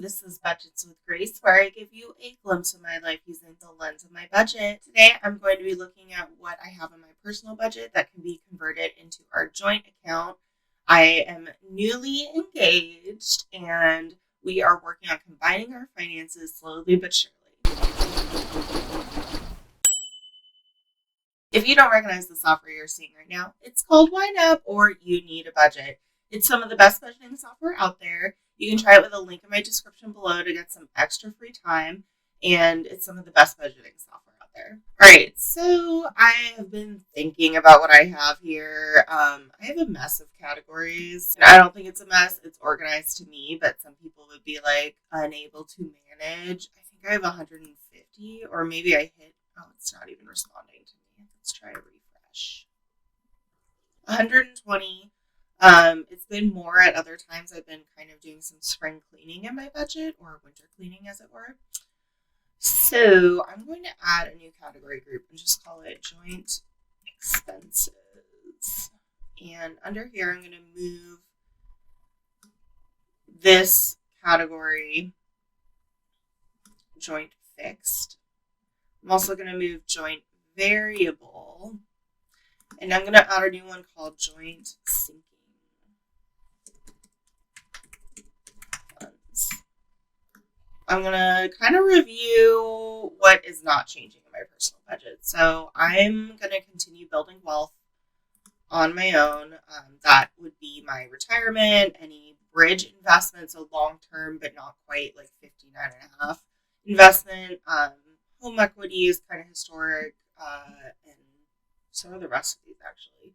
This is Budgets with Grace, where I give you a glimpse of my life using the lens of my budget. Today, I'm going to be looking at what I have in my personal budget that can be converted into our joint account. I am newly engaged, and we are working on combining our finances slowly but surely. If you don't recognize the software you're seeing right now, it's called YNAB, or You Need a Budget. It's some of the best budgeting software out there. You can try it with a link in my description below to get some extra free time, and it's some of the best budgeting software out there. All right, so I have been thinking about what I have here. I have a mess of categories. I don't think it's a mess. It's organized to me, but some people would be like unable to manage. I think I have 150, or maybe I hit, oh, it's not even responding to me. Let's try a refresh. 120. It's been more at other times. I've been kind of doing some spring cleaning in my budget, or winter cleaning as it were. So I'm going to add a new category group and just call it joint expenses. And under here, I'm going to move this category joint fixed. I'm also going to move joint variable, and I'm going to add a new one called joint sinking funds. I'm going to kind of review what is not changing in my personal budget. So I'm going to continue building wealth on my own. That would be my retirement, any bridge investments, so long-term but not quite, like 59.5 investment. Home equity is kind of historic, and so are the rest of these, actually.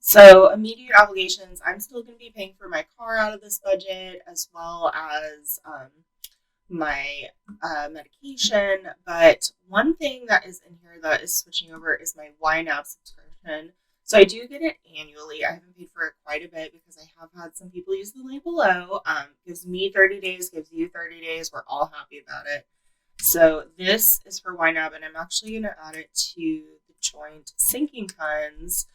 So immediate obligations, I'm still going to be paying for my car out of this budget, as well as my medication. But one thing that is in here that is switching over is my YNAB subscription. So I do get it annually. I haven't paid for it quite a bit because I have had some people use the link below. Gives me 30 days, gives you 30 days. We're all happy about it. So this is for YNAB, and I'm actually going to add it to the joint sinking funds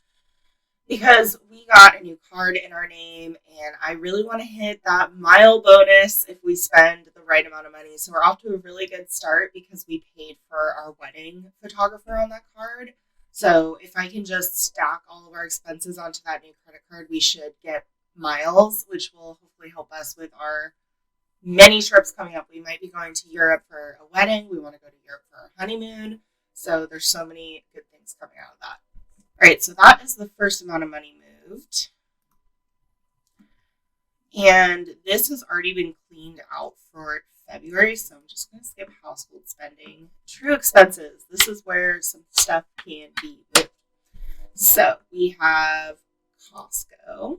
because we got a new card in our name, and I really want to hit that mile bonus if we spend the right amount of money. So we're off to a really good start because we paid for our wedding photographer on that card. So if I can just stack all of our expenses onto that new credit card, we should get miles, which will hopefully help us with our many trips coming up. We might be going to Europe for a wedding. We want to go to Europe for our honeymoon. So there's so many good things coming out of that. All right, so that is the first amount of money moved. And this has already been cleaned out for February, so I'm just going to skip household spending. True expenses. This is where some stuff can be moved. So we have Costco.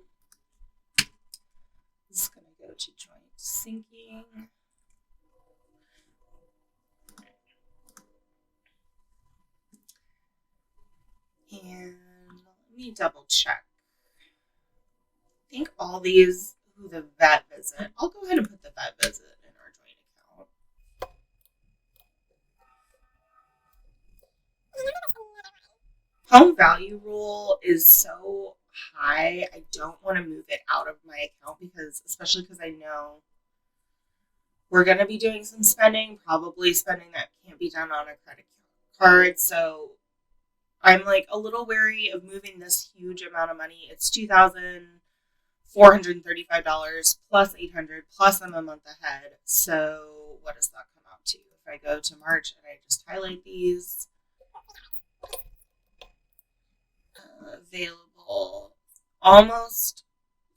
This is going to go to joint sinking. And let me double check. I think all these, the vet visit. I'll go ahead and put the vet visit in our joint account. Home value rule is so high. I don't want to move it out of my account especially because I know we're going to be doing some spending, probably spending that can't be done on a credit card. So I'm like a little wary of moving this huge amount of money. It's $2,435 plus $800 plus I'm a month ahead. So what does that come out to? If I go to March and I just highlight these, available almost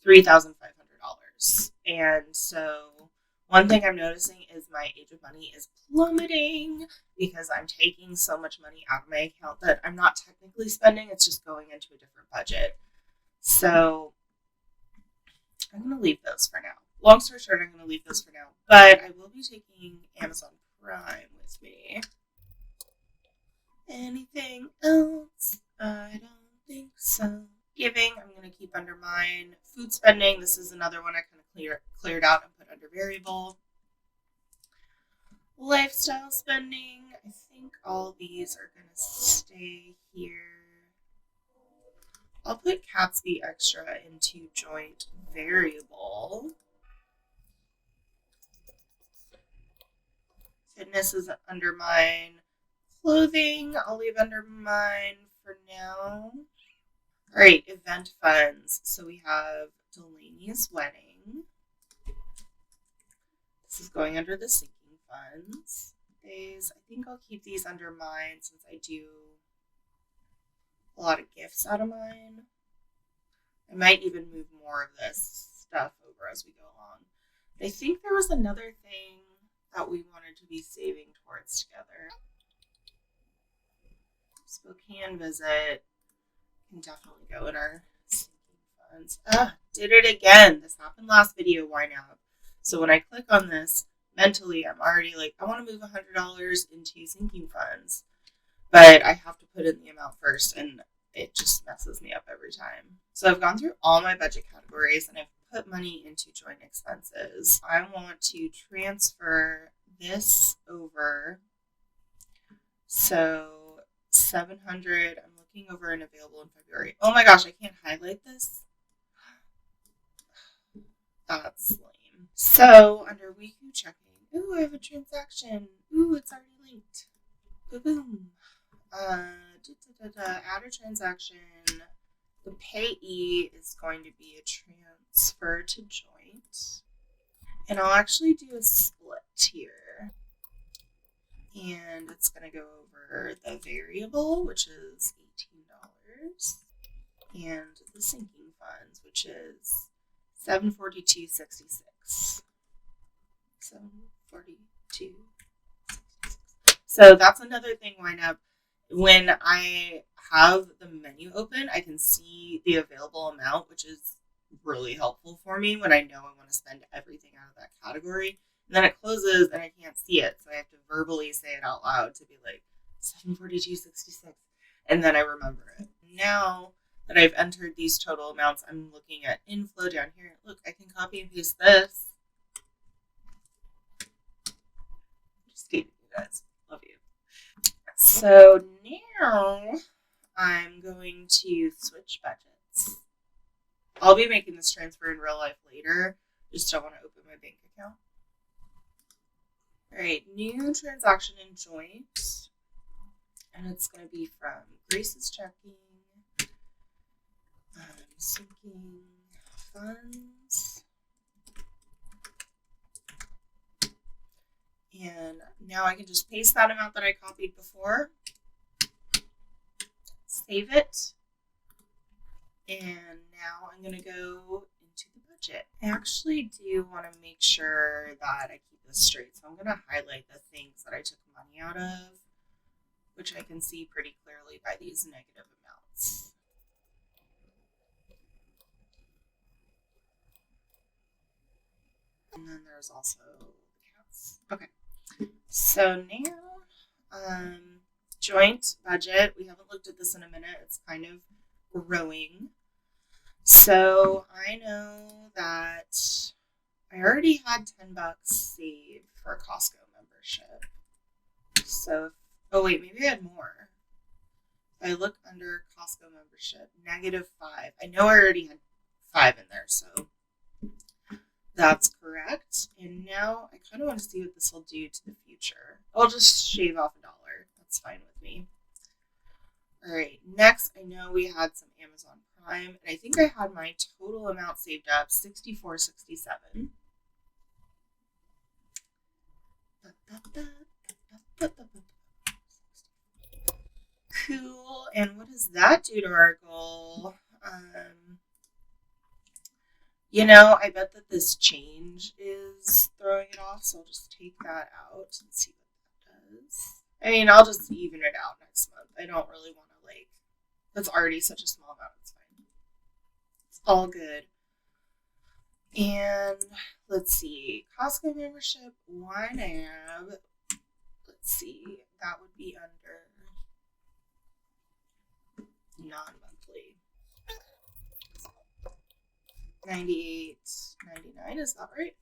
$3,500. And so one thing I'm noticing is my age of money is plummeting because I'm taking so much money out of my account that I'm not technically spending. It's just going into a different budget. So I'm going to leave those for now. Long story short, I'm going to leave those for now. But I will be taking Amazon Prime with me. Anything else? I don't think so. Giving, I'm going to keep under mine. Food spending, this is another one I kind of cleared out and put under variable. Lifestyle spending, I think all these are going to stay here. I'll put Catsby Extra into joint variable. Fitness is under mine. Clothing, I'll leave under mine for now. All right, event funds. So we have Delaney's wedding. This is going under the sinking funds. I think I'll keep these under mine since I do a lot of gifts out of mine. I might even move more of this stuff over as we go along. But I think there was another thing that we wanted to be saving towards together. Spokane visit can definitely go in our sinking funds. Did it again. This happened last video, YNAB. So when I click on this, mentally I'm already like, I want to move $100 into sinking funds. But I have to put in the amount first, and it just messes me up every time. So I've gone through all my budget categories, and I've put money into joint expenses. I want to transfer this over. So 700, I'm looking over and available in February. Oh my gosh, I can't highlight this. That's lame. So under weekly checking, ooh, I have a transaction. Ooh, it's already linked. Boom. Add a transaction. The payee is going to be a transfer to joint. And I'll actually do a split here. And it's going to go over the variable, which is $18. And the sinking funds, which is $742.66. $742.66. So that's another thing, YNAB. When I have the menu open, I can see the available amount, which is really helpful for me when I know I want to spend everything out of that category. And then it closes and I can't see it. So I have to verbally say it out loud to be like, $742.66. And then I remember it. Now that I've entered these total amounts, I'm looking at inflow down here. Look, I can copy and paste this. Just kidding, you guys. Love you. So now I'm going to switch budgets. I'll be making this transfer in real life later. Just don't want to open my bank account. All right, new transaction in joint. And it's going to be from Grace's checking, sinking funds. And now I can just paste that amount that I copied before. Save it. And now I'm going to go into the budget. I actually do want to make sure that I keep this straight. So I'm going to highlight the things that I took money out of, which I can see pretty clearly by these negative amounts. And then there's also the cats. Okay. So now, joint budget. We haven't looked at this in a minute. It's kind of growing. So I know that I already had $10 saved for a Costco membership. So, oh wait, maybe I had more. If I look under Costco membership, -5. I know I already had 5 in there, so that's correct. And now I kind of want to see what this will do to the future. I'll just shave off $1. That's fine with me. All right, next, I know we had some Amazon Prime, and I think I had my total amount saved up, $64.67. Cool. And what does that do to our goal? I bet that this change is throwing it off, so I'll just take that out and see what that does. I mean, I'll just even it out next month. I don't really want to, that's already such a small amount. It's fine. It's all good. And let's see. Costco membership, YNAB. Let's see. That would be under non-monthly. $98.99, is that right?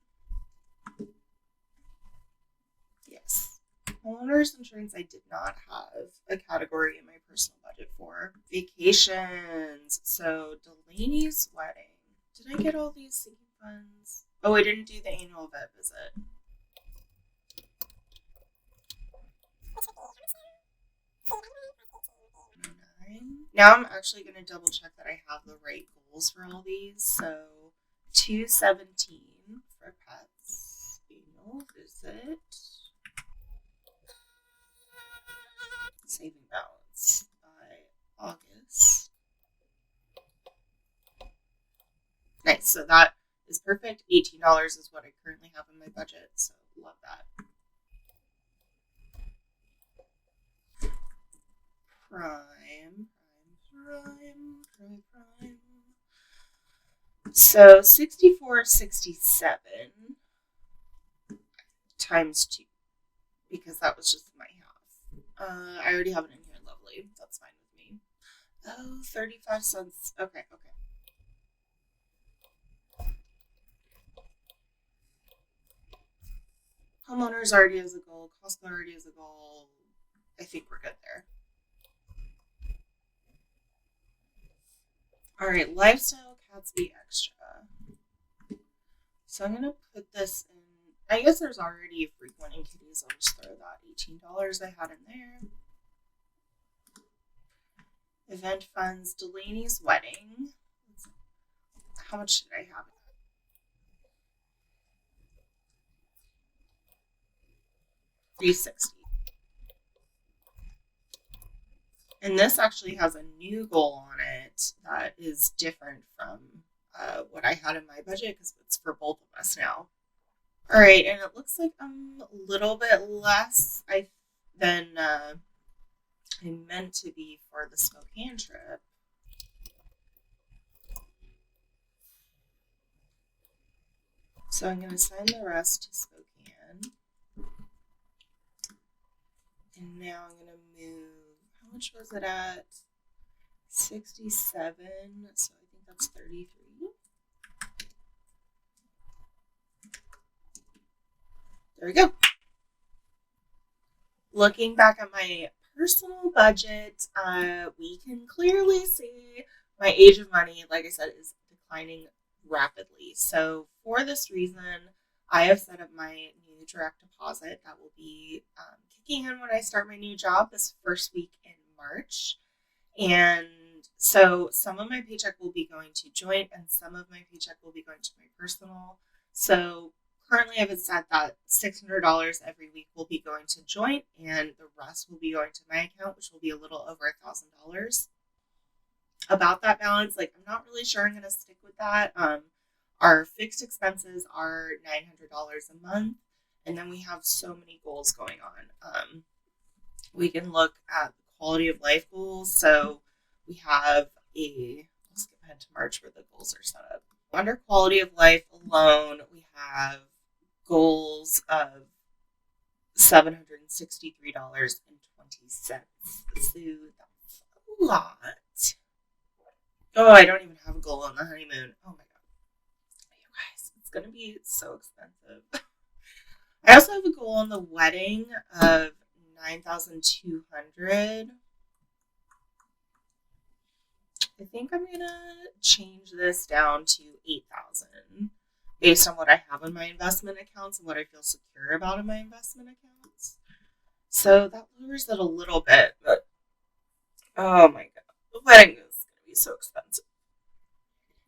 Yes. Homeowners insurance, I did not have a category in my personal budget for. Vacations. So Delaney's wedding. Did I get all these sinking funds? Oh, I didn't do the annual vet visit. Now I'm actually going to double check that I have the right goals for all these. So 217 for pets, annual visit, saving balance by August. Nice. So that is perfect. $18 is what I currently have in my budget. So love that. Prime. So 64.67 times 2, because that was just my half. I already have it in here. Lovely. That's fine with me. Oh, 35 cents. Okay. Homeowners already has a goal. Costco already has a goal. I think we're good there. All right, lifestyle Catsby extra. So I'm gonna put this in. I guess there's already frequenting kitties. I'll just throw that $18 I had in there. Event funds, Delaney's wedding. How much did I have? $360. And this actually has a new goal on it that is different from what I had in my budget because it's for both of us now. All right, and it looks like I'm a little bit less than I meant to be for the Spokane trip. So I'm going to send the rest to Spokane. And now I'm going to move. How much was it at? 67. So I think that's 33. There we go. Looking back at my personal budget, we can clearly see my age of money, like I said, is declining rapidly. So for this reason, I have set up my new direct deposit that will be kicking in when I start my new job this first week in March. And so some of my paycheck will be going to joint and some of my paycheck will be going to my personal. So currently I've set that $600 every week will be going to joint and the rest will be going to my account, which will be a little over $1,000. About that balance, like I'm not really sure I'm going to stick with that. Our fixed expenses are $900 a month, and then we have so many goals going on. We can look at the quality of life goals. So we have let's get ahead to March where the goals are set up. Under quality of life alone, we have goals of $763.20. So that's a lot. Oh, I don't even have a goal on the honeymoon. Oh my god. You guys, it's going to be so expensive. I also have a goal on the wedding of $9,200. I think I'm going to change this down to $8,000 based on what I have in my investment accounts and what I feel secure about in my investment accounts. So that lowers it a little bit, but oh my god, the wedding is going to be so expensive.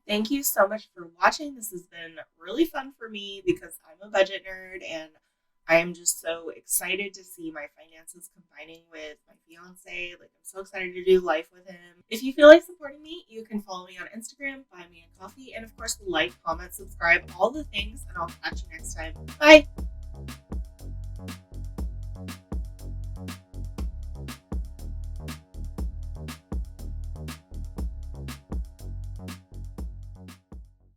Thank you so much for watching. This has been really fun for me because I'm a budget nerd and I am just so excited to see my finances combining with my fiance. Like, I'm so excited to do life with him. If you feel like supporting me, you can follow me on Instagram, buy me a coffee, and of course, like, comment, subscribe, all the things, and I'll catch you next time. Bye!